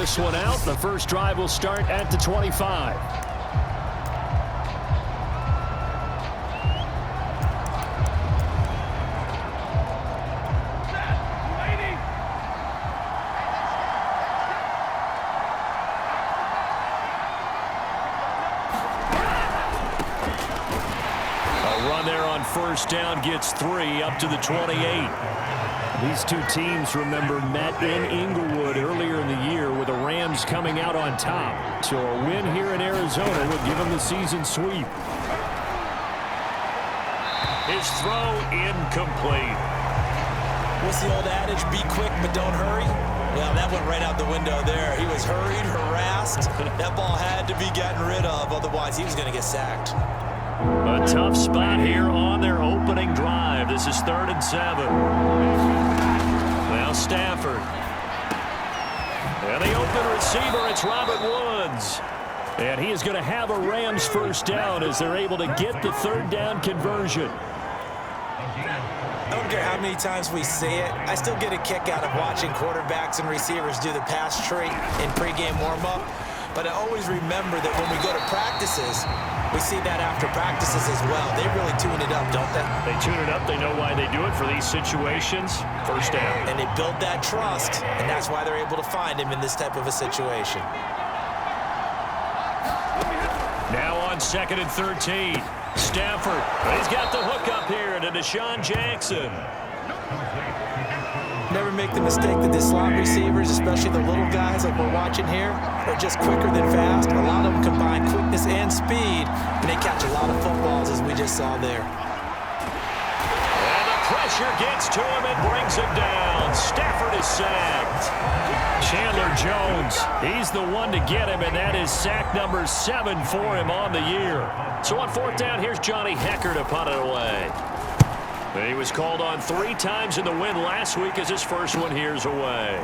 this one out. The first drive will start at the 25. First down gets 3 up to the 28. These two teams, remember, met in Inglewood earlier in the year with the Rams coming out on top. So a win here in Arizona would give them the season sweep. His throw incomplete. What's the old adage? Be quick, but don't hurry. Well, that went right out the window there. He was hurried, harassed. That ball had to be gotten rid of, otherwise he was going to get sacked. A tough spot here on their opening drive. This is 3rd and 7. Now Stafford. And the open receiver, it's Robert Woods. And he is going to have a Rams first down as they're able to get the 3rd down conversion. I don't care how many times we say it, I still get a kick out of watching quarterbacks and receivers do the pass tree in pregame warm-up. But I always remember that when we go to practices, we see that after practices as well. They really tune it up, don't they? They tune it up. They know why they do it for these situations. First down. And they build that trust, and that's why they're able to find him in this type of a situation. Now on 2nd and 13. Stafford. He's got the hook up here to Deshaun Jackson. Never make the mistake that the slot receivers, especially the little guys like we're watching here, are just quicker than fast. A lot of them combine quickness and speed, and they catch a lot of footballs, as we just saw there. And the pressure gets to him and brings him down. Stafford is sacked. Chandler Jones, he's the one to get him, and that is sack number 7 for him on the year. So on 4th down, here's Johnny Hecker to punt it away. He was called on 3 times in the win last week as his first one here's away.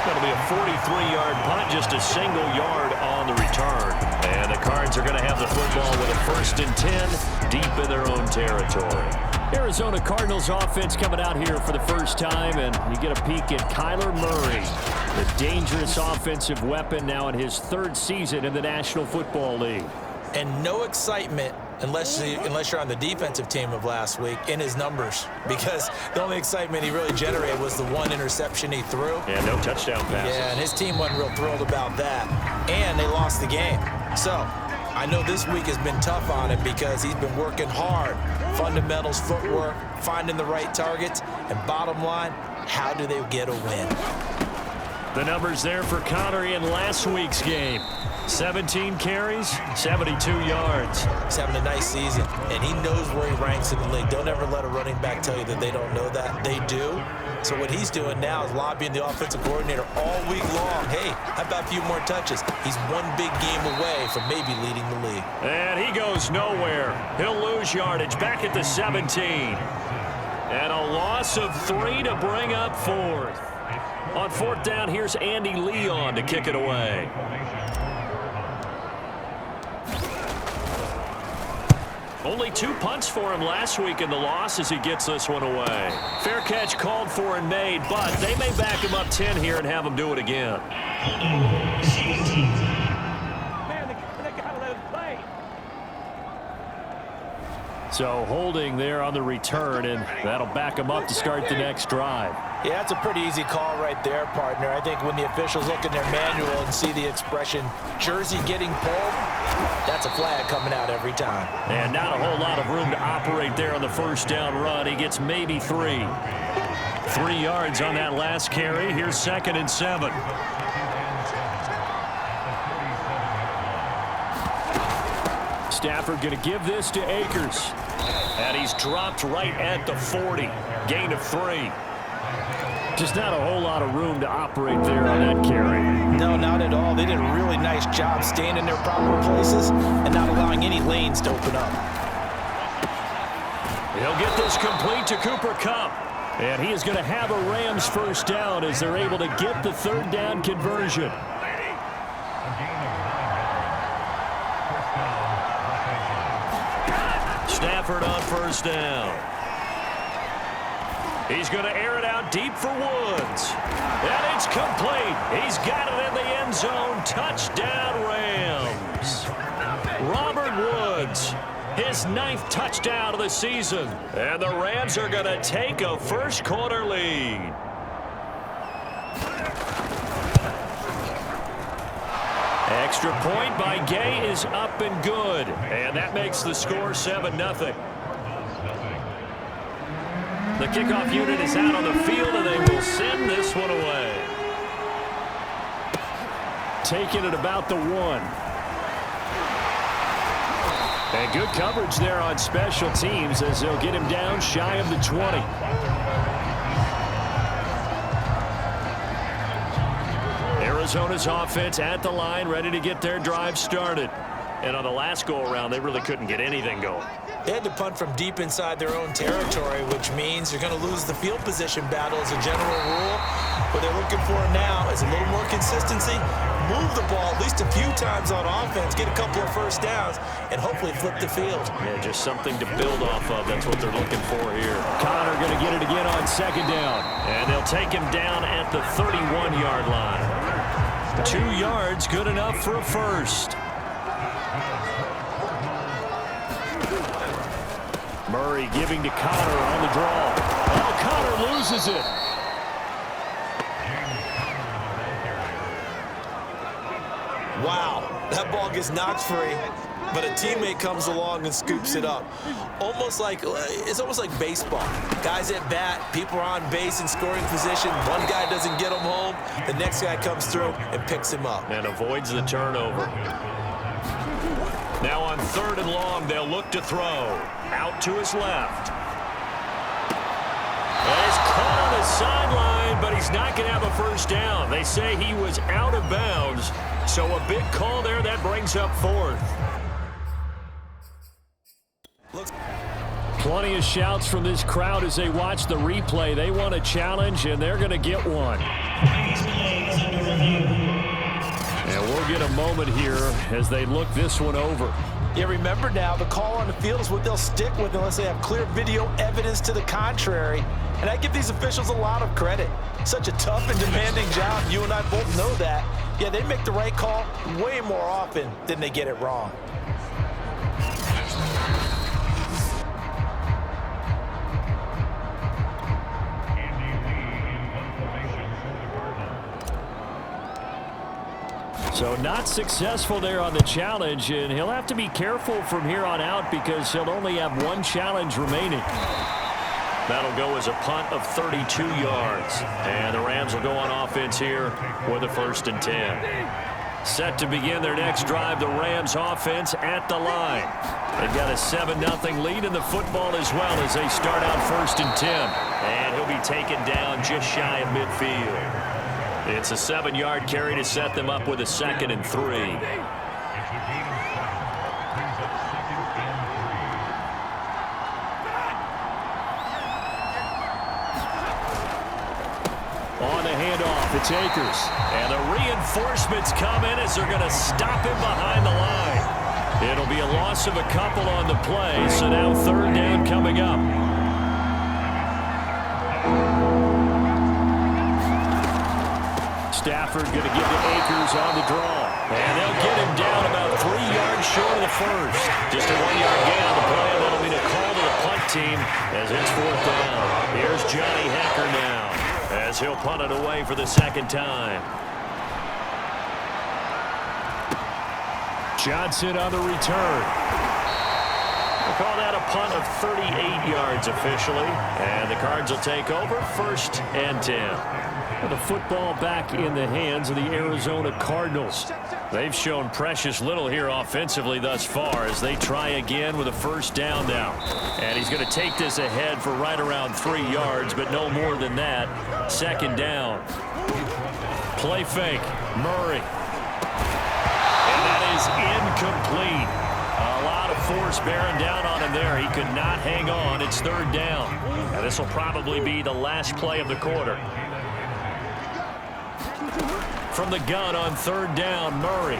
That'll be a 43-yard punt, just a single yard on the return. And the Cards are going to have the football with a 1st and 10 deep in their own territory. Arizona Cardinals offense coming out here for the first time, and you get a peek at Kyler Murray, the dangerous offensive weapon now in his 3rd season in the National Football League. And no excitement unless you're on the defensive team of last week in his numbers, because the only excitement he really generated was the 1 interception he threw. Yeah, no touchdown passes. Yeah, and his team wasn't real thrilled about that. And they lost the game. So I know this week has been tough on him because he's been working hard. Fundamentals, footwork, finding the right targets, and bottom line, how do they get a win? The numbers there for Connery in last week's game. 17 carries, 72 yards. He's having a nice season, and he knows where he ranks in the league. Don't ever let a running back tell you that they don't know that. They do. So what he's doing now is lobbying the offensive coordinator all week long. Hey, how about a few more touches? He's one big game away from maybe leading the league. And he goes nowhere. He'll lose yardage back at the 17. And a loss of 3 to bring up 4th. On 4th down, here's Andy Leon to kick it away. Only 2 punts for him last week in the loss as he gets this one away. Fair catch called for and made, but they may back him up 10 here and have him do it again. So holding there on the return, and that'll back him up to start the next drive. Yeah, that's a pretty easy call right there, partner. I think when the officials look in their manual and see the expression, jersey getting pulled, that's a flag coming out every time. And not a whole lot of room to operate there on the 1st down run. He gets maybe 3. 3 yards on that last carry. Here's 2nd and 7. Stafford going to give this to Akers. And he's dropped right at the 40. Gain of 3. Just not a whole lot of room to operate there on that carry. No, not at all. They did a really nice job staying in their proper places and not allowing any lanes to open up. He'll get this complete to Cooper Kupp. And he is going to have a Rams first down as they're able to get the 3rd down conversion. Stafford on 1st down. He's going to air it out deep for Woods. And it's complete. He's got it in the end zone. Touchdown, Rams. Robert Woods, his 9th touchdown of the season. And the Rams are going to take a first-quarter lead. Extra point by Gay is up and good. And that makes the score 7-0. The kickoff unit is out on the field, and they will send this one away. Taking it about the 1. And good coverage there on special teams as they'll get him down shy of the 20. Arizona's offense at the line, ready to get their drive started. And on the last go-around, they really couldn't get anything going. They had to punt from deep inside their own territory, which means you're going to lose the field position battle as a general rule. What they're looking for now is a little more consistency, move the ball at least a few times on offense, get a couple of first downs, and hopefully flip the field. Yeah, just something to build off of. That's what they're looking for here. Connor going to get it again on 2nd down. And they'll take him down at the 31-yard line. 2 yards, good enough for a first. Murray giving to Connor on the draw. Oh, Connor loses it. Wow, that ball gets knocked free, but a teammate comes along and scoops it up. It's almost like baseball. Guys at bat, people are on base in scoring position. One guy doesn't get him home. The next guy comes through and picks him up. And avoids the turnover. Now on 3rd and long, they'll look to throw. Out to his left. And he's caught on the sideline, but he's not going to have a first down. They say he was out of bounds, so a big call there that brings up 4th. Plenty of shouts from this crowd as they watch the replay. They want a challenge, and they're going to get one. And we'll get a moment here as they look this one over. Yeah, remember now, the call on the field is what they'll stick with unless they have clear video evidence to the contrary. And I give these officials a lot of credit. Such a tough and demanding job. You and I both know that. Yeah, they make the right call way more often than they get it wrong. So not successful there on the challenge, and he'll have to be careful from here on out because he'll only have 1 challenge remaining. That'll go as a punt of 32 yards. And the Rams will go on offense here with a 1st and 10. Set to begin their next drive, the Rams offense at the line. They've got a 7-0 lead in the football as well as they start out 1st and 10. And he'll be taken down just shy of midfield. It's a 7-yard carry to set them up with a 2nd and 3. On the handoff, it's Akers. And the reinforcements come in as they're going to stop him behind the line. It'll be a loss of a couple on the play, so now 3rd down coming up. Stafford going to give to Akers on the draw. And they'll get him down about 3 yards short of the first. Just a 1-yard gain on the play, and that'll be the call to the punt team as it's 4th down. Here's Johnny Hecker now as he'll punt it away for the 2nd time. Johnson on the return. We'll call that a punt of 38 yards officially. And the Cards will take over 1st and 10. The football back in the hands of the Arizona Cardinals. They've shown precious little here offensively thus far as they try again with a 1st down now. And he's going to take this ahead for right around 3 yards, but no more than that. 2nd down. Play fake. Murray. And that is incomplete. A lot of force bearing down on him there. He could not hang on. It's 3rd down. And this will probably be the last play of the quarter. From the gun on 3rd down, Murray.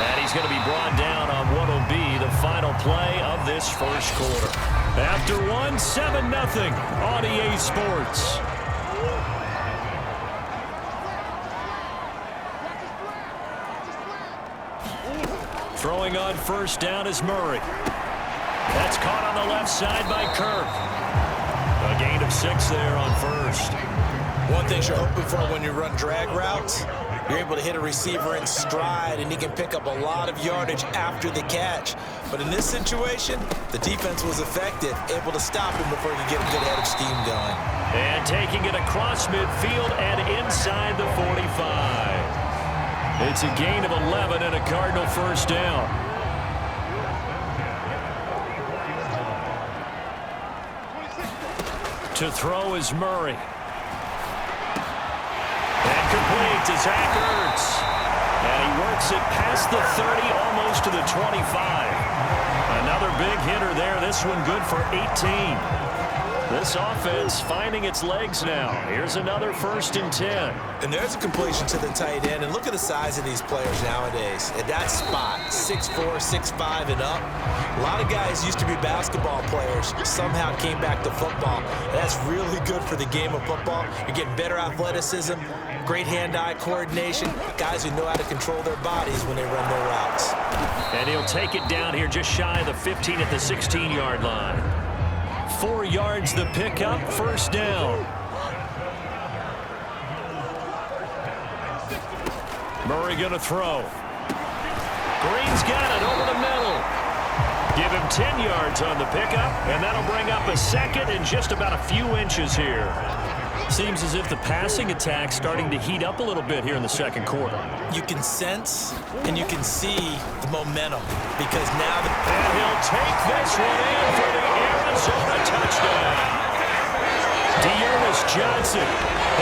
And he's going to be brought down on what will be the final play of this 1st quarter. After one, 7-0 on EA Sports. Throwing on first down is Murray. That's caught on the left side by Kirk. A gain of 6 there on first. One thing you're hoping for when you run drag routes, you're able to hit a receiver in stride, and he can pick up a lot of yardage after the catch. But in this situation, the defense was effective, able to stop him before he could get a good head of steam going. And taking it across midfield and inside the 45. It's a gain of 11 and a Cardinal first down. To throw is Murray. And complete to Zach Ertz. And he works it past the 30, almost to the 25. Another big hitter there. This one good for 18. This offense finding its legs now. Here's another 1st and 10. And there's a completion to the tight end. And look at the size of these players nowadays. At that spot, 6'4", 6'5", and up. A lot of guys used to be basketball players, somehow came back to football. And that's really good for the game of football. You're getting better athleticism, great hand-eye coordination, guys who know how to control their bodies when they run their routes. And he'll take it down here just shy of the 15 at the 16-yard line. 4 yards the pickup, first down. Murray going to throw. Green's got it over the middle. Give him 10 yards on the pickup, and that'll bring up a second and just about a few inches here. Seems as if the passing attack's starting to heat up a little bit here in the second quarter. You can sense and you can see the momentum because now and he'll take this one in for the Arizona touchdown. Dearness Johnson,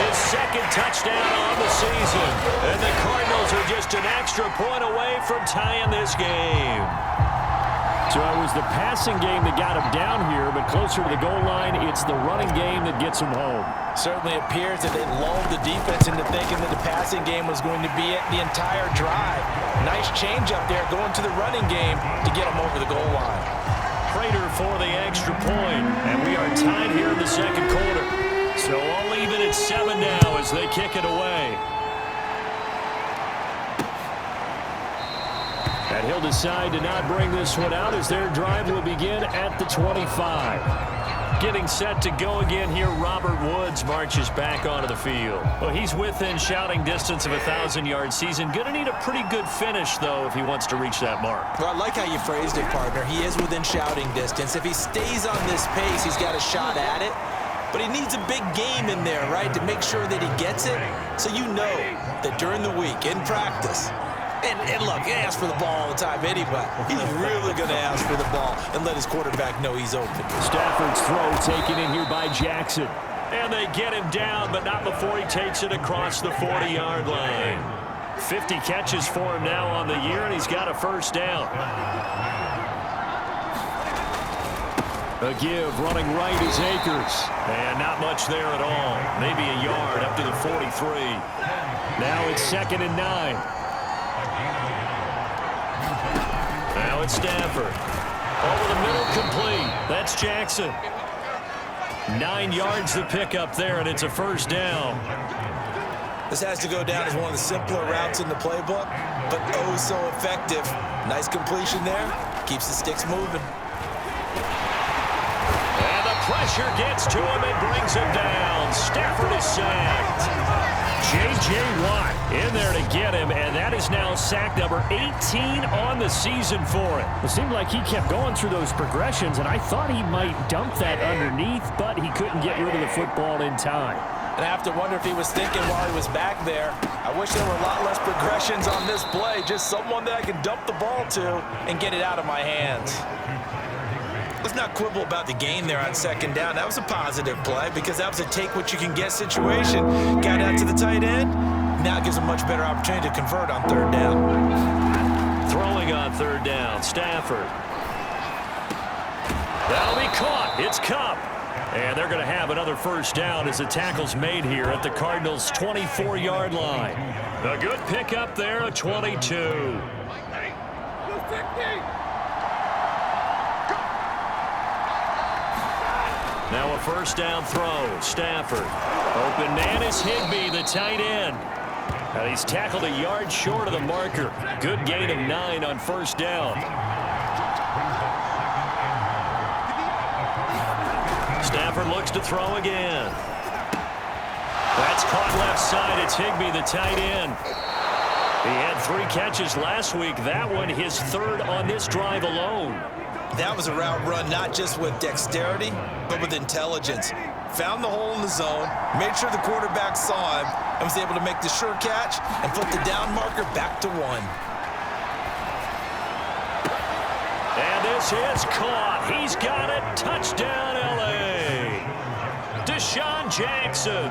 his second touchdown on the season. And the Cardinals are just an extra point away from tying this game. So it was the passing game that got him down here, but closer to the goal line, it's the running game that gets him home. Certainly appears that they lulled the defense into thinking that the passing game was going to be it the entire drive. Nice change up there going to the running game to get him over the goal line. Prater for the extra point, and we are tied here in the second quarter. So all even at 7 now as they kick it away. And he'll decide to not bring this one out as their drive will begin at the 25. Getting set to go again here, Robert Woods marches back onto the field. Well, he's within shouting distance of a 1,000-yard season. Going to need a pretty good finish, though, if he wants to reach that mark. Well, I like how you phrased it, partner. He is within shouting distance. If he stays on this pace, he's got a shot at it. But he needs a big game in there, right, to make sure that he gets it. So you know that during the week, in practice, and look, he asks for the ball all the time anyway. He's really going to ask for the ball and let his quarterback know he's open. Stafford's throw taken in here by Jackson. And they get him down, but not before he takes it across the 40-yard line. 50 catches for him now on the year, and he's got a first down. A give running right is Akers. And not much there at all. Maybe a yard up to the 43. Now it's 2nd and 9. Now it's Stafford. Over the middle, complete. That's Jackson. 9 yards to pick up there, and it's a first down. This has to go down as one of the simpler routes in the playbook, but oh so effective. Nice completion there. Keeps the sticks moving. And the pressure gets to him and brings him down. Stafford is sacked. J.J. Watt in there to get him, and that is now sack number 18 on the season for it. It seemed like he kept going through those progressions, and I thought he might dump that underneath, but he couldn't get rid of the football in time. And I have to wonder if he was thinking while he was back there, I wish there were a lot less progressions on this play, just someone that I can dump the ball to and get it out of my hands. Let's not quibble about the gain there on 2nd down. That was a positive play because that was a take-what-you-can-get situation. Got out to the tight end. Now it gives a much better opportunity to convert on 3rd down. Throwing on 3rd down, Stafford. That'll be caught. It's Kupp. And they're going to have another first down as the tackle's made here at the Cardinals' 24-yard line. A good pickup there, a 22. Now a first down throw. Stafford. Open man is Higbee, the tight end. And he's tackled a yard short of the marker. Good gain of 9 on first down. Stafford looks to throw again. That's caught left side. It's Higbee, the tight end. He had 3 catches last week. That one his 3rd on this drive alone. That was a route run not just with dexterity, but with intelligence. Found the hole in the zone, made sure the quarterback saw him, and was able to make the sure catch and flip the down marker back to 1. And this is caught. He's got it. Touchdown, L.A. Deshaun Jackson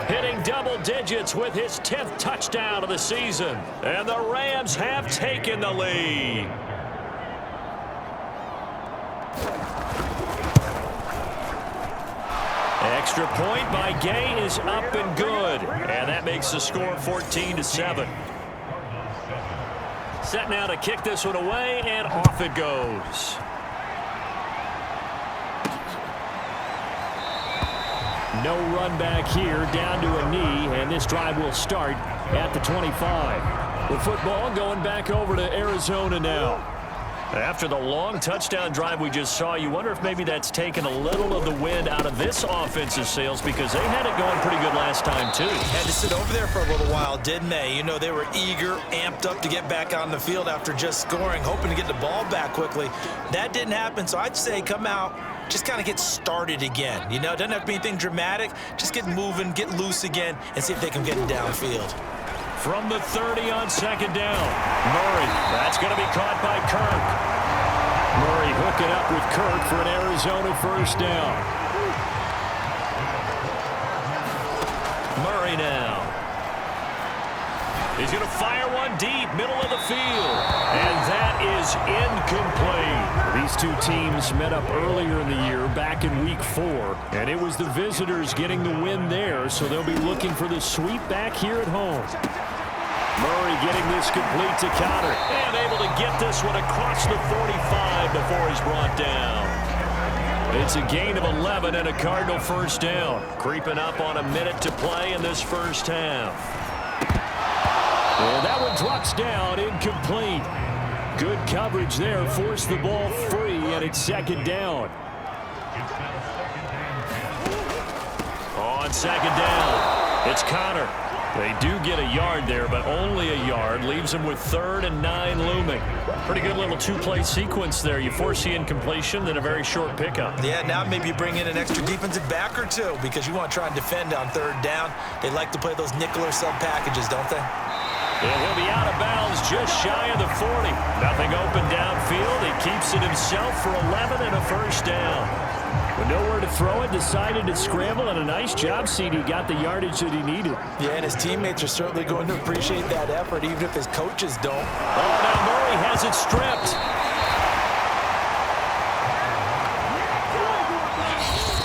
hitting double digits with his 10th touchdown of the season. And the Rams have taken the lead. Extra point by Gay is up and good. And that makes the score 14-7. Set now to kick this one away, and off it goes. No run back here, down to a knee, and this drive will start at the 25. The football going back over to Arizona now. After the long touchdown drive we just saw, you wonder if maybe that's taken a little of the wind out of this offensive sails, because they had it going pretty good last time too. Had to sit over there for a little while, didn't they? You know, they were eager, amped up to get back on the field after just scoring, hoping to get the ball back quickly. That didn't happen, so I'd say come out, just kind of get started again. You know, it doesn't have to be anything dramatic. Just get moving, get loose again, and see if they can get it downfield. From the 30 on second down. Murray, that's going to be caught by Kirk. Murray hooking up with Kirk for an Arizona first down. Murray now. He's going to fire one deep, middle of the field. And that is incomplete. These two teams met up earlier in the year, back in week 4. And it was the visitors getting the win there, so they'll be looking for the sweep back here at home. Murray getting this complete to counter. And able to get this one across the 45 before he's brought down. It's a gain of 11 and a Cardinal first down. Creeping up on a minute to play in this first half. And that one drops down, incomplete. Good coverage there, forced the ball free, and it's second down. On second down, it's Connor. They do get a yard there, but only a yard. Leaves them with 3rd and 9 looming. Pretty good little 2-play sequence there. You force the incompletion, then a very short pickup. Yeah, now maybe you bring in an extra defensive back or two, because you want to try and defend on 3rd down. They like to play those nickel or sub packages, don't they? And he'll be out of bounds just shy of the 40. Nothing open downfield. He keeps it himself for 11 and a first down. With nowhere to throw it, decided to scramble, and a nice job, CD. Got the yardage that he needed. Yeah, and his teammates are certainly going to appreciate that effort, even if his coaches don't. Oh, now Murray has it stripped.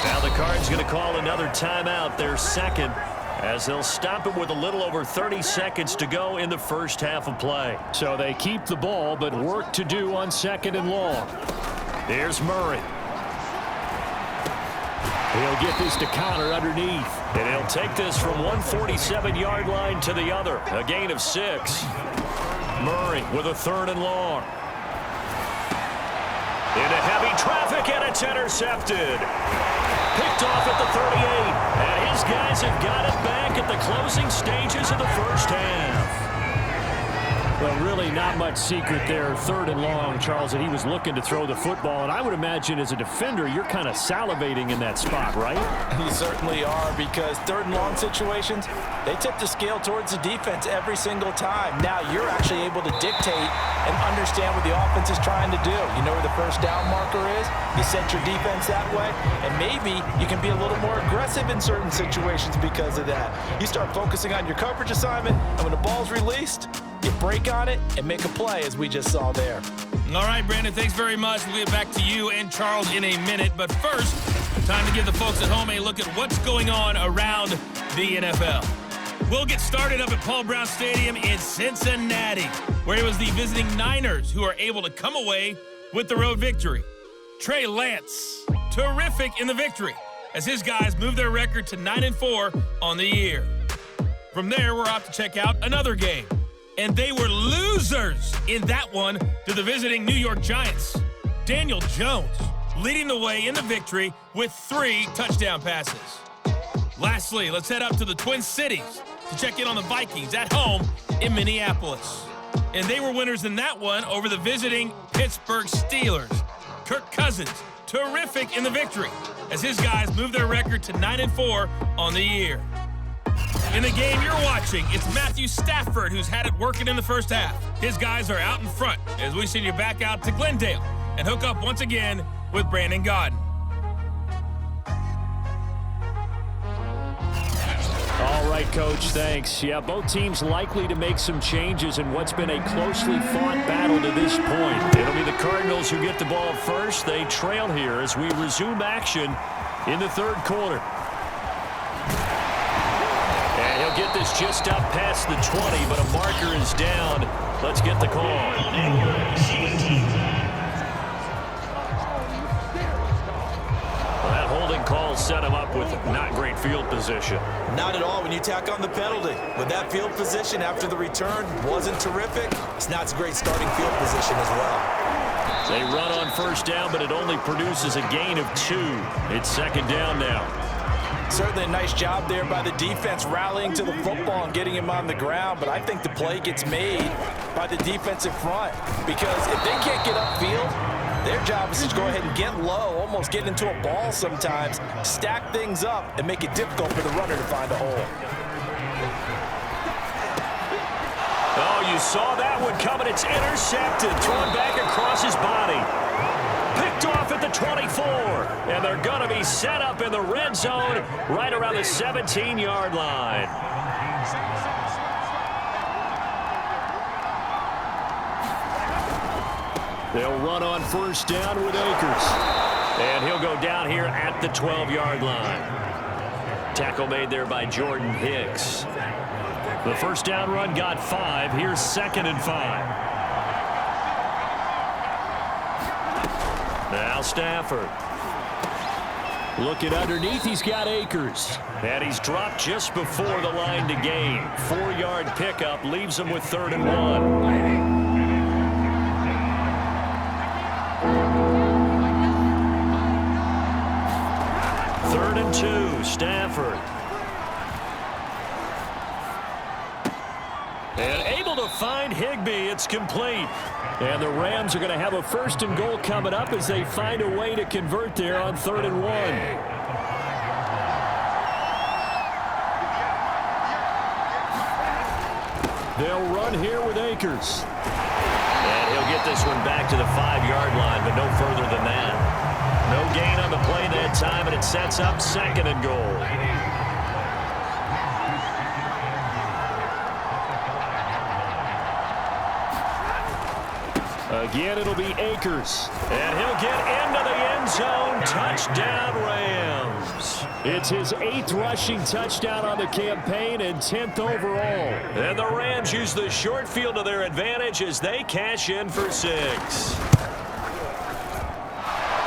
Now the Cards going to call another timeout, their second, as they'll stop it with a little over 30 seconds to go in the first half of play. So they keep the ball, but work to do on 2nd and long. Here's Murray. He'll get this to Connor underneath. And he'll take this from 147-yard line to the other. A gain of 6. Murray with a 3rd and long. Into heavy traffic, and it's intercepted. Picked off at the 38. And his guys have got it back at the closing stages of the first half. Well, really not much secret there. 3rd and long, Charles, and he was looking to throw the football. And I would imagine as a defender, you're kind of salivating in that spot, right? You certainly are, because 3rd and long situations, they tip the scale towards the defense every single time. Now you're actually able to dictate and understand what the offense is trying to do. You know where the first down marker is. You set your defense that way, and maybe you can be a little more aggressive in certain situations because of that. You start focusing on your coverage assignment, and when the ball's released, you break on it and make a play, as we just saw there. All right, Brandon, thanks very much. We'll get back to you and Charles in a minute. But first, time to give the folks at home a look at what's going on around the NFL. We'll get started up at Paul Brown Stadium in Cincinnati, where it was the visiting Niners who are able to come away with the road victory. Trey Lance, terrific in the victory. as his guys move their record to 9-4 on the year. From there, we're off to check out another game. And they were losers in that one to the visiting New York Giants. Daniel Jones leading the way in the victory with 3 touchdown passes. Lastly, let's head up to the Twin Cities to check in on the Vikings at home in Minneapolis. And they were winners in that one over the visiting Pittsburgh Steelers. Kirk Cousins, terrific in the victory, as his guys move their record to 9-4 on the year. In the game you're watching, it's Matthew Stafford who's had it working in the first half. His guys are out in front as we send you back out to Glendale and hook up once again with Brandon Godden. All right, Coach, thanks. Yeah, both teams likely to make some changes in what's been a closely fought battle to this point. It'll be the Cardinals who get the ball first. They trail here as we resume action in the third quarter. And he'll get this just up past the 20, but a marker is down. Let's get the call. That holding call set him up with not great field position. Not at all when you tack on the penalty. With that field position after the return wasn't terrific, it's not a great starting field position as well. They run on first down, but it only produces a gain of 2. It's second down now. Certainly a nice job there by the defense rallying to the football and getting him on the ground, but I think the play gets made by the defensive front because if they can't get upfield, their job is to go ahead and get low, almost get into a ball sometimes, stack things up, and make it difficult for the runner to find a hole. Oh, you saw that one coming. It's intercepted, thrown back across his body. Picked off at the 24, and they're going to be set up in the red zone right around the 17-yard line. They'll run on first down with Akers. And he'll go down here at the 12-yard line. Tackle made there by Jordan Hicks. The first down run got 5. Here's 2nd and 5. Now Stafford. Looking underneath, he's got Akers. And he's dropped just before the line to gain. 4-yard pickup leaves him with 3rd and 1. Third and 2, Stafford. And able to find Higbee. It's complete. And the Rams are going to have a 1st and goal coming up as they find a way to convert there on 3rd and 1. They'll run here with Akers. And he'll get this one back to the 5-yard line, but no further than that. No gain on the play that time, and it sets up 2nd and goal. Again, it'll be Akers. And he'll get into the end zone. Touchdown, Rams. It's his 8th rushing touchdown on the campaign and 10th overall. And the Rams use the short field to their advantage as they cash in for 6.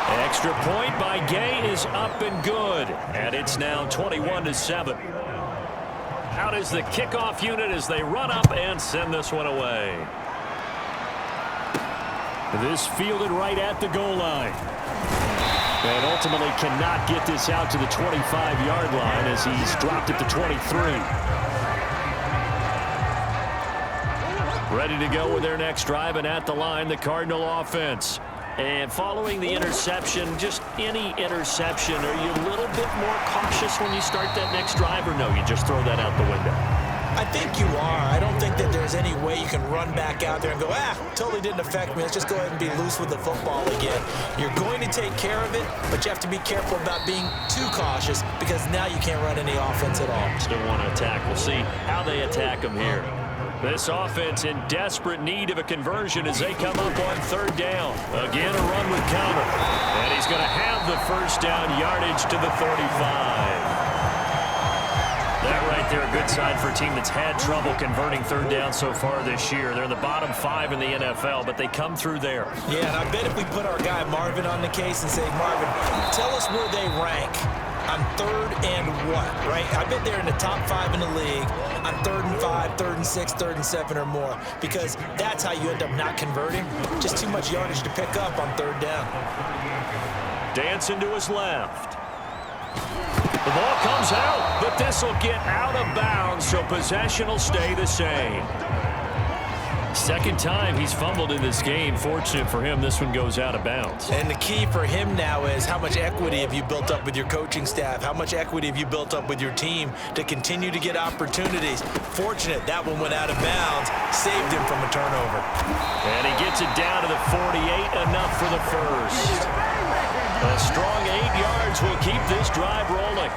Extra point by Gay is up and good. And it's now 21-7. Out is the kickoff unit as they run up and send this one away. This fielded right at the goal line. And ultimately cannot get this out to the 25-yard line as he's dropped it to 23. Ready to go with their next drive, and at the line, the Cardinal offense. And following the interception, just any interception, are you a little bit more cautious when you start that next drive, or no, you just throw that out the window? I think you are. I don't think that there's any way you can run back out there and go, totally didn't affect me. Let's just go ahead and be loose with the football again. You're going to take care of it, but you have to be careful about being too cautious because now you can't run any offense at all. Still want to attack. We'll see how they attack them here. This offense in desperate need of a conversion as they come up on 3rd down. Again, a run with counter. And he's going to have the first down yardage to the 35. That right there, a good sign for a team that's had trouble converting 3rd down so far this year. They're in the bottom 5 in the NFL, but they come through there. Yeah, and I bet if we put our guy Marvin on the case and say, Marvin, tell us where they rank. on 3rd and what, right? I bet they're in the top 5 in the league on 3rd and 5, 3rd and 6, 3rd and 7 or more, because that's how you end up not converting. Just too much yardage to pick up on 3rd down. Dancing to his left. The ball comes out, but this will get out of bounds, so possession will stay the same. Second time he's fumbled in this game. Fortunate for him, this one goes out of bounds. And the key for him now is how much equity have you built up with your coaching staff? How much equity have you built up with your team to continue to get opportunities? Fortunate that one went out of bounds, saved him from a turnover. And he gets it down to the 48, enough for the first. A strong 8 yards will keep this drive rolling.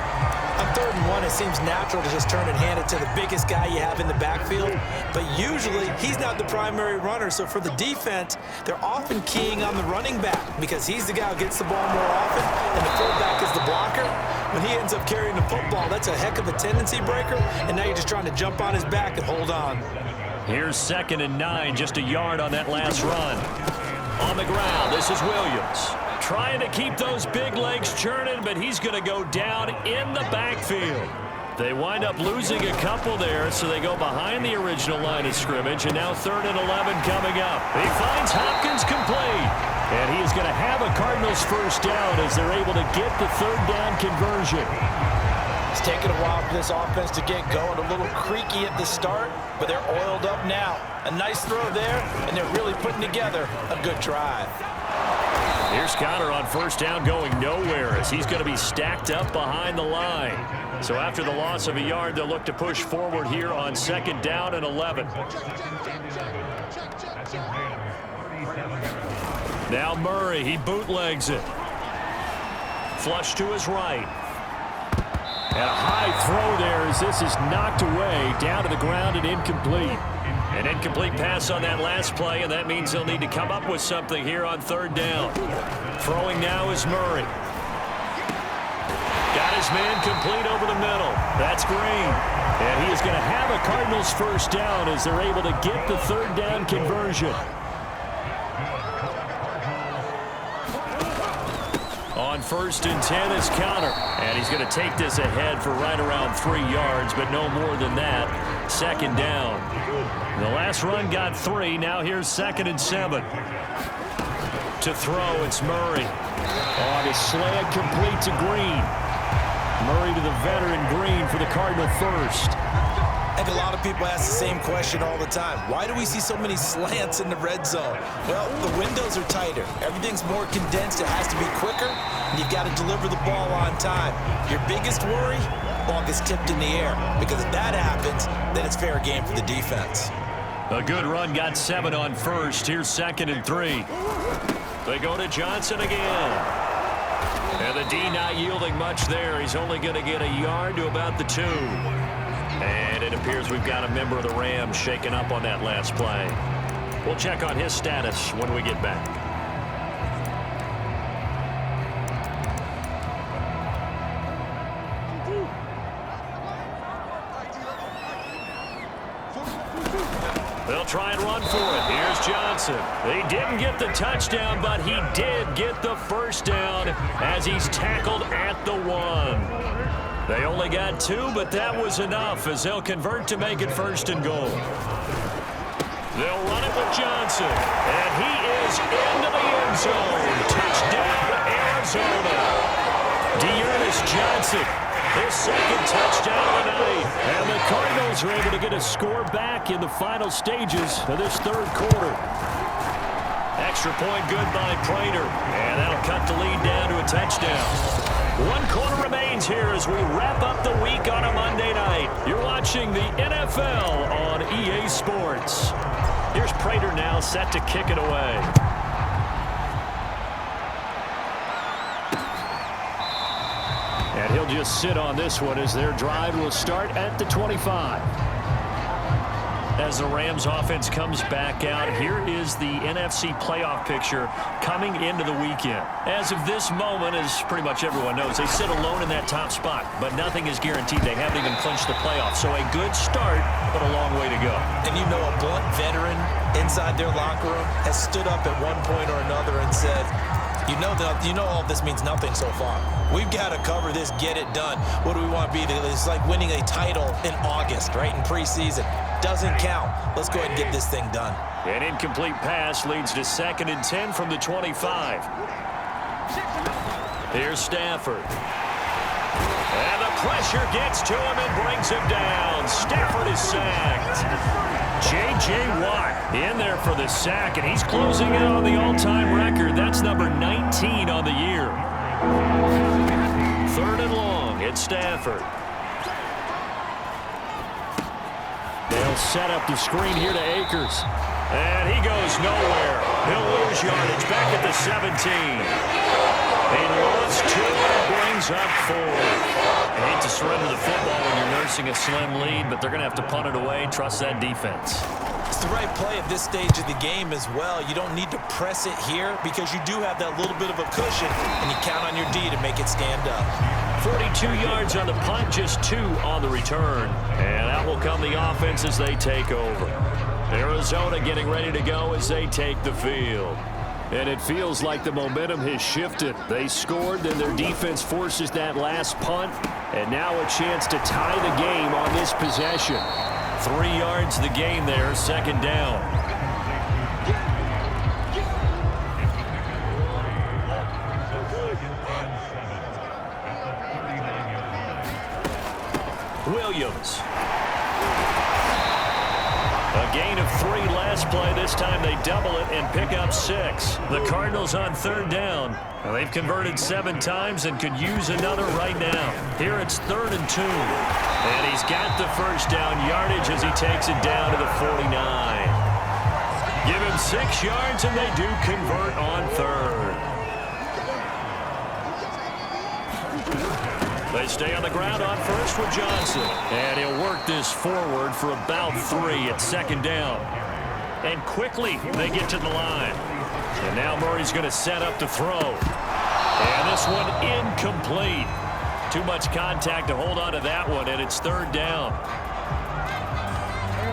On 3rd and 1, it seems natural to just turn and hand it to the biggest guy you have in the backfield. But usually, he's not the primary runner. So for the defense, they're often keying on the running back because he's the guy who gets the ball more often, and the fullback is the blocker. When he ends up carrying the football, that's a heck of a tendency breaker, and now you're just trying to jump on his back and hold on. Here's 2nd and 9, just a yard on that last run. On the ground, this is Williams. Trying to keep those big legs churning, but he's going to go down in the backfield. They wind up losing a couple there, so they go behind the original line of scrimmage, and now 3rd and 11 coming up. He finds Hopkins complete, and he is going to have a Cardinals first down as they're able to get the 3rd down conversion. It's taken a while for this offense to get going. A little creaky at the start, but they're oiled up now. A nice throw there, and they're really putting together a good drive. Here's Connor on first down going nowhere as he's going to be stacked up behind the line. So after the loss of a yard, they'll look to push forward here on 2nd down and 11. Now Murray, he bootlegs it. Flush to his right. And a high throw there as this is knocked away, down to the ground and incomplete. An incomplete pass on that last play, and that means they'll need to come up with something here on 3rd down. Throwing now is Murray. Got his man complete over the middle. That's Green. And he is going to have a Cardinals first down as they're able to get the 3rd down conversion. On 1st and 10 is Connor. And he's going to take this ahead for right around 3 yards, but no more than that. 2nd down. The last run got 3. Now here's 2nd and 7. To throw, it's Murray. On his slant, complete to Green. Murray to the veteran Green for the Cardinal first. And a lot of people ask the same question all the time. Why do we see so many slants in the red zone? Well, the windows are tighter. Everything's more condensed. It has to be quicker, and you've got to deliver the ball on time. Your biggest worry? Ball gets tipped in the air, because if that happens, then it's fair game for the defense. A good run, got 7 on first. Here's 2nd and 3. They go to Johnson again. And the D not yielding much there. He's only going to get a yard to about the 2. And it appears we've got a member of the Rams shaken up on that last play. We'll check on his status when we get back. They'll try and run for it. Here's Johnson. He didn't get the touchdown, but he did get the first down as he's tackled at the 1. They only got 2, but that was enough as they'll convert to make it 1st and goal. They'll run it with Johnson, and he is into the end zone. Touchdown, Arizona. Dearness Johnson. His 2nd touchdown of the night. And the Cardinals are able to get a score back in the final stages of this 3rd quarter. Extra point good by Prater. And that'll cut the lead down to a touchdown. 1 quarter remains here as we wrap up the week on a Monday night. You're watching the NFL on EA Sports. Here's Prater now set to kick it away. And he'll just sit on this one as their drive will start at the 25. As the Rams offense comes back out, here is the NFC playoff picture coming into the weekend. As of this moment, as pretty much everyone knows, they sit alone in that top spot, but nothing is guaranteed. They haven't even clinched the playoffs. So a good start, but a long way to go. And you know, a blunt veteran inside their locker room has stood up at one point or another and said, You know all this means nothing so far. We've got to cover this, get it done. What do we want to be? It's like winning a title in August, right, in preseason. Doesn't count. Let's go ahead and get this thing done. An incomplete pass leads to 2nd and 10 from the 25. Here's Stafford. And the pressure gets to him and brings him down. Stafford is sacked. J.J. Watt in there for the sack, and he's closing in on the all-time record. That's number 19 on the year. 3rd and long. It's Stafford. They'll set up the screen here to Akers. And he goes nowhere. He'll lose yardage back at the 17. He lost 2 and brings up 4. I hate to surrender the football when you're nursing a slim lead, but they're going to have to punt it away. Trust that defense. It's the right play at this stage of the game as well. You don't need to press it here because you do have that little bit of a cushion, and you count on your D to make it stand up. 42 yards on the punt, just 2 on the return. And out will come the offense as they take over. Arizona getting ready to go as they take the field. And it feels like the momentum has shifted. They scored, then their defense forces that last punt. And now a chance to tie the game on this possession. 3 yards the gain there, 2nd down. Williams. A gain of 3 last play. This time they double it and pick up 6. The Cardinals on 3rd down. They've converted 7 times and could use another right now. Here it's 3rd and 2. And he's got the first down yardage as he takes it down to the 49. Give him 6 yards and they do convert on 3rd. They stay on the ground on 1st with Johnson. And he'll work this forward for about 3 at 2nd down. And quickly they get to the line. And now Murray's going to set up to throw. And this one incomplete. Too much contact to hold on to that one, and it's 3rd down.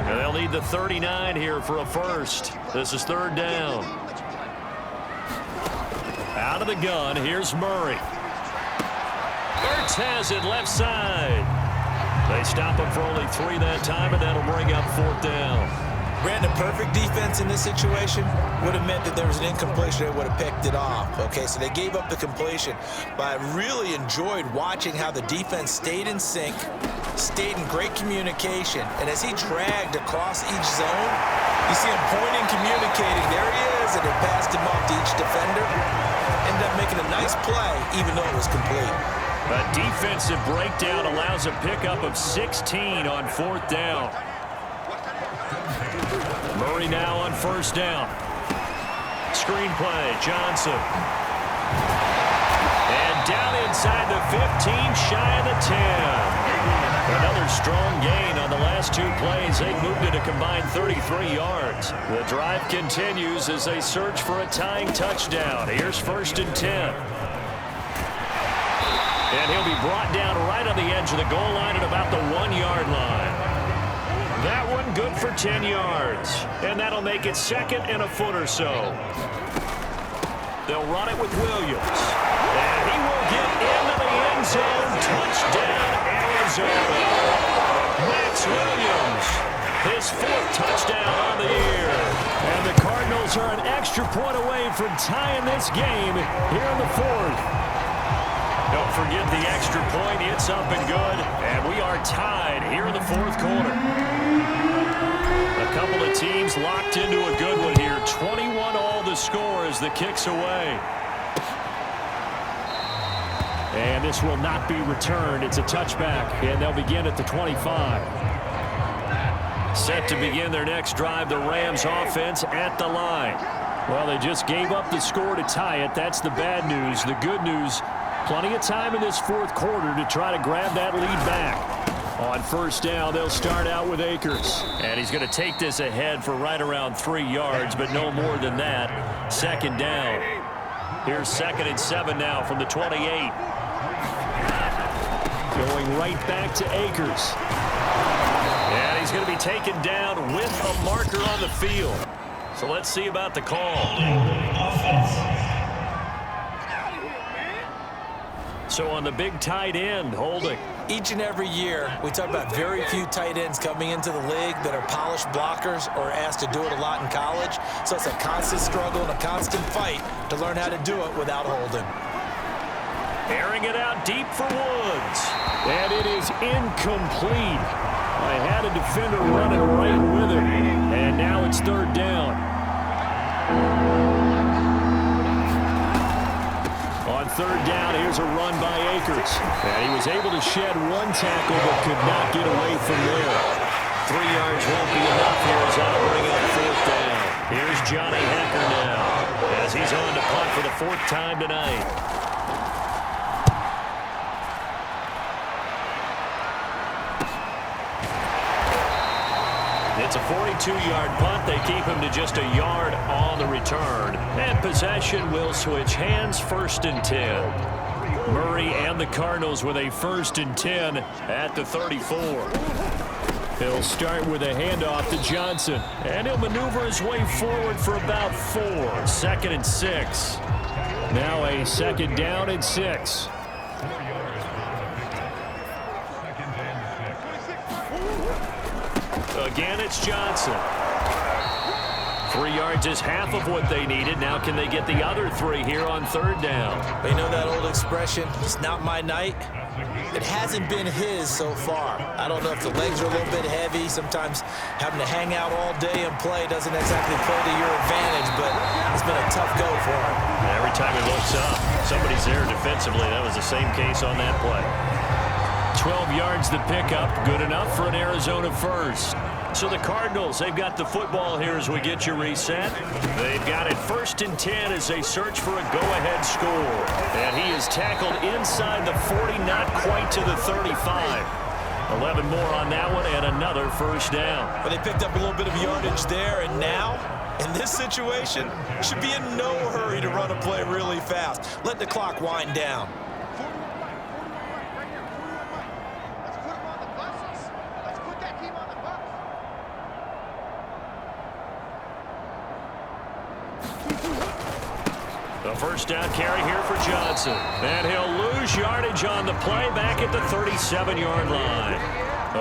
And they'll need the 39 here for a first. This is 3rd down. Out of the gun, here's Murray. Ertz has it left side. They stop him for only 3 that time, and that'll bring up 4th down. Brandon, perfect defense in this situation would have meant that there was an incompletion that would have picked it off. Okay, so they gave up the completion, but I really enjoyed watching how the defense stayed in sync, stayed in great communication, and as he dragged across each zone, you see him pointing, communicating. There he is, and it passed him off to each defender. Ended up making a nice play, even though it was complete. A defensive breakdown allows a pickup of 16 on 4th down. Murray now on 1st down. Screen play, Johnson. And down inside the 15, shy of the 10. Another strong gain on the last 2 plays. They moved it a combined 33 yards. The drive continues as they search for a tying touchdown. Here's 1st and 10. And he'll be brought down right on the edge of the goal line at about the 1-yard line. That one good for 10 yards. And that'll make it 2nd and a foot or so. They'll run it with Williams. And he will get into the end zone. Touchdown, Arizona. Max Williams, his 4th touchdown on the year. And the Cardinals are an extra point away from tying this game here in the 4th. Don't forget the extra point. It's up and good. And we are tied here in the 4th quarter. A couple of teams locked into a good one here. 21-all the score as the kick's away. And this will not be returned. It's a touchback, and they'll begin at the 25. Set to begin their next drive, the Rams offense at the line. Well, they just gave up the score to tie it. That's the bad news. The good news, plenty of time in this 4th quarter to try to grab that lead back. On 1st down, they'll start out with Akers. And he's going to take this ahead for right around 3 yards, but no more than that. 2nd down. Here's 2nd and 7 now from the 28. Going right back to Akers. And he's going to be taken down with a marker on the field. So let's see about the call. So on the big tight end, holding. Each and every year, we talk about very few tight ends coming into the league that are polished blockers or asked to do it a lot in college. So it's a constant struggle and a constant fight to learn how to do it without holding. Airing it out deep for Woods. And it is incomplete. I had a defender running right with him. And now it's third down. On third down, here's a run by Akers. And he was able to shed one tackle but could not get away from there. 3 yards won't be enough here as I bring up fourth down. Here's Johnny Hecker now as he's on to punt for the 4th time tonight. It's a 42-yard punt. They keep him to just a yard on the return. And possession will switch hands, 1st and 10. Murray and the Cardinals with a 1st and 10 at the 34. He'll start with a handoff to Johnson. And he'll maneuver his way forward for about 4. 2nd and 6. Now a 2nd down and 6. Again, it's Johnson. 3 yards is half of what they needed. Now can they get the other 3 here on third down? You know that old expression, it's not my night? It hasn't been his so far. I don't know if the legs are a little bit heavy. Sometimes having to hang out all day and play doesn't exactly play to your advantage, but it's been a tough go for him. Every time he looks up, somebody's there defensively. That was the same case on that play. 12 yards the pickup, good enough for an Arizona first. So the Cardinals, they've got the football here as we get you reset. They've got it 1st and 10 as they search for a go-ahead score. And he is tackled inside the 40, not quite to the 35. 11 more on that one and another 1st down. But they picked up a little bit of yardage there, and now, in this situation, should be in no hurry to run a play really fast. Let the clock wind down. The 1st down carry here for Johnson. And he'll lose yardage on the play back at the 37-yard line.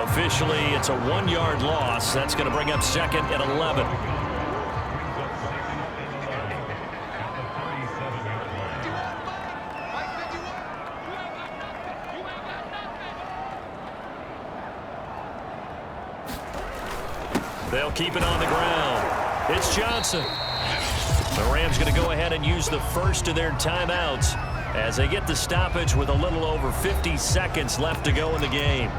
Officially, it's a 1-yard loss. That's going to bring up 2nd and 11. They'll keep it on the ground. It's Johnson. The Rams going to go ahead and use the first of their timeouts as they get the stoppage with a little over 50 seconds left to go in the game.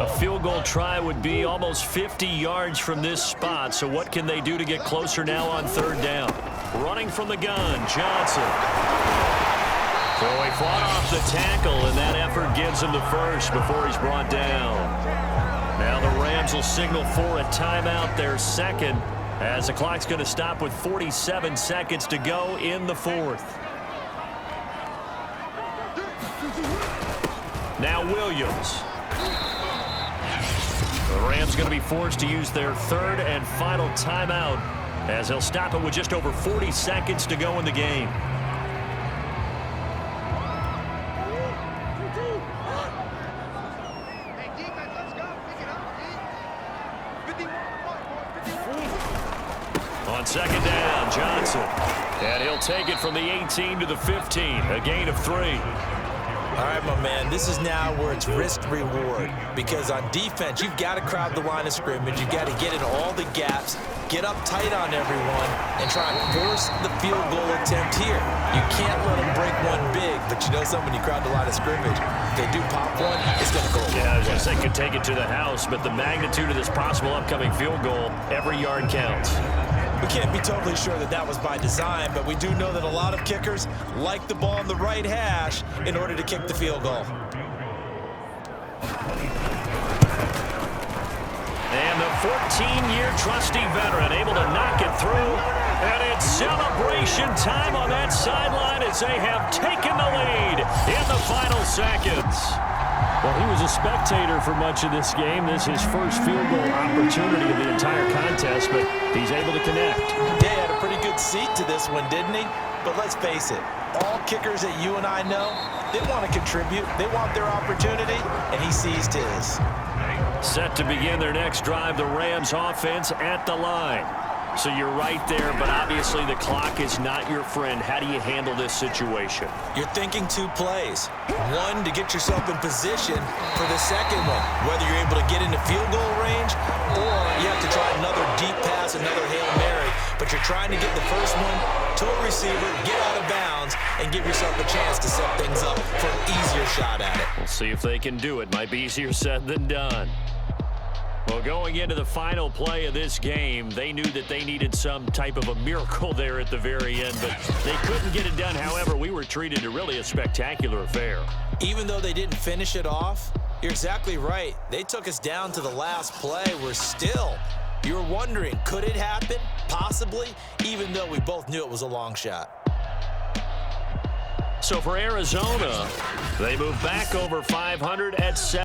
A field goal try would be almost 50 yards from this spot, so what can they do to get closer now on third down? Running from the gun, Johnson. So he fought off the tackle, and that effort gives him the first before he's brought down. Now the Rams will signal for a timeout, their 2nd, as the clock's going to stop with 47 seconds to go in the 4th. Now Williams. The Rams going to be forced to use their 3rd and final timeout as they'll stop it with just over 40 seconds to go in the game. On 2nd down, Johnson. And he'll take it from the 18 to the 15, a gain of 3. All right, my man, this is now where it's risk-reward, because on defense, you've got to crowd the line of scrimmage. You've got to get in all the gaps, get up tight on everyone, and try and force the field goal attempt here. You can't let them break one big, but you know something, you crowd the line of scrimmage. If they do pop one, it's going to go. Yeah, I was going to say could take it to the house, but the magnitude of this possible upcoming field goal, every yard counts. We can't be totally sure that that was by design, but we do know that a lot of kickers like the ball on the right hash in order to kick the field goal. And the 14-year trusty veteran able to knock it through. And it's celebration time on that sideline as they have taken the lead in the final seconds. Well, he was a spectator for much of this game. This is his first field goal opportunity of the entire contest, but he's able to connect. Yeah, he had a pretty good seat to this one, didn't he? But let's face it, all kickers that you and I know, they want to contribute. They want their opportunity, and he seized his. Set to begin their next drive, the Rams offense at the line. So you're right there, but obviously the clock is not your friend. How do you handle this situation? You're thinking two plays. One, to get yourself in position for the second one, whether you're able to get into field goal range or you have to try another deep pass, another Hail Mary, but you're trying to get the first one to a receiver, get out of bounds, and give yourself a chance to set things up for an easier shot at it. We'll see if they can do it. Might be easier said than done. Well, going into the final play of this game, they knew that they needed some type of a miracle there at the very end, but they couldn't get it done. However, we were treated to really a spectacular affair. Even though they didn't finish it off, you're exactly right. They took us down to the last play. You were wondering, could it happen? Possibly, even though we both knew it was a long shot. So for Arizona, they move back over 500 at 7.